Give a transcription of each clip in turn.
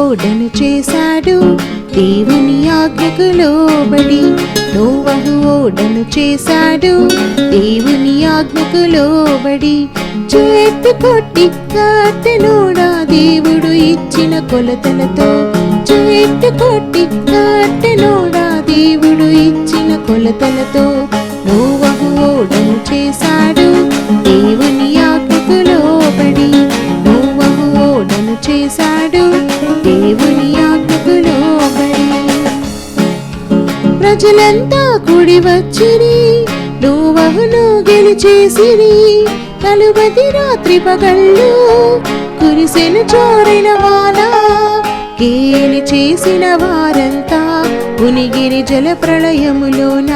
ఓడను చేశాడు దేవుని ఆజ్ఞకు లోబడి. నోవహు ఓడను చేశాడు దేవుని ఆజ్ఞకు లోబడి. చేతి కొట్టి కట్టెనోడా దేవుడు ఇచ్చిన కొలతలతో. చేతి కొట్టి కట్టెనోడా దేవుడు ఇచ్చిన కొలతలతో. నోవహు ఓడను చేశాడు దేవుని ఆజ్ఞకు లోబడి. నోవహు ఓడను చేశాడు దేవుని ఆజ్ఞకు లోబడి. ప్రజలంతా కూడి వచ్చిరి, నోవహును గెలిచేసిరి. 40 రాత్రి పగళ్ళు కురిసెను చోరిన వాన. గేలి చేసిన వారంతా మునిగిరి జల ప్రళయములోన.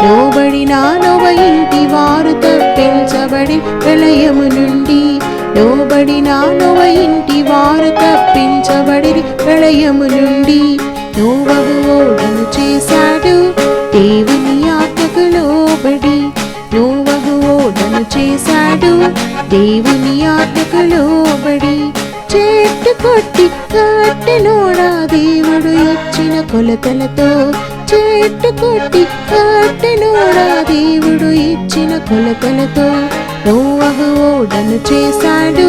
లోబడిన నోవ ఇంటి వారు తప్పించబడి ప్రళయము నుండి. లోబడిన నోవ ఇంటి వారు తప్పించబడి ప్రళయము నుండి. నోవహు ఓడను చేశాడు దేవుని ఆజ్ఞకు లోబడి. నోవహు ఓడను చేశాడు దేవుని ఆజ్ఞకు లోబడి. చెట్టు కొట్టి కట్టెనోడా దేవుడు ఇచ్చిన కొలతలతో. చెట్టు కొట్టి కట్టెనోడా దేవుడు ఇచ్చిన కొలతలతో. నోవహు ఓడను చేశాడు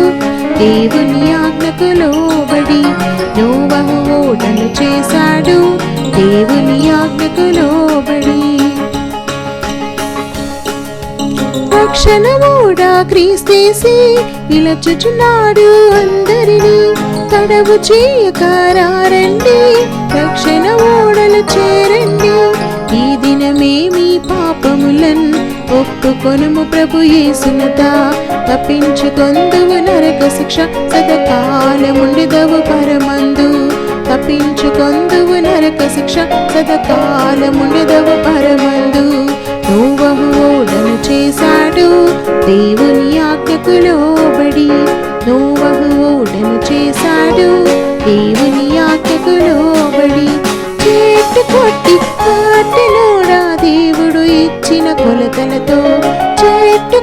దేవుని ఆజ్ఞకు లోబడి. నోవహు ఓడను చేశాడు దేవుని ఆజ్ఞకు లోబడి. రక్షణ ఓడ క్రీస్తేసి పిలుచుచున్నాడు అందరినీ. తడవు చేయకారండి, రక్షణ ఓడలు చేరండి. ఈ దినమే మీ పాపములన్ ఒప్పుకొనుము ప్రభు యేసునత. తప్పించుకొందువు నరక శిక్ష, సదకాలముండెదవు పరమందు. తప్పించుకొందువు నరక శిక్ష, సదకాలముండెదవు పరమందు. నోవహు ఓడను చేశాడు దేవుని ఆజ్ఞకు లోబడి. నోవహు ఓడను చేశాడు దేవుని ఆజ్ఞకు లోబడి. చెట్టు కొట్టి కట్టెనోడా దేవుడు ఇచ్చిన కొలతలతో. చెట్టు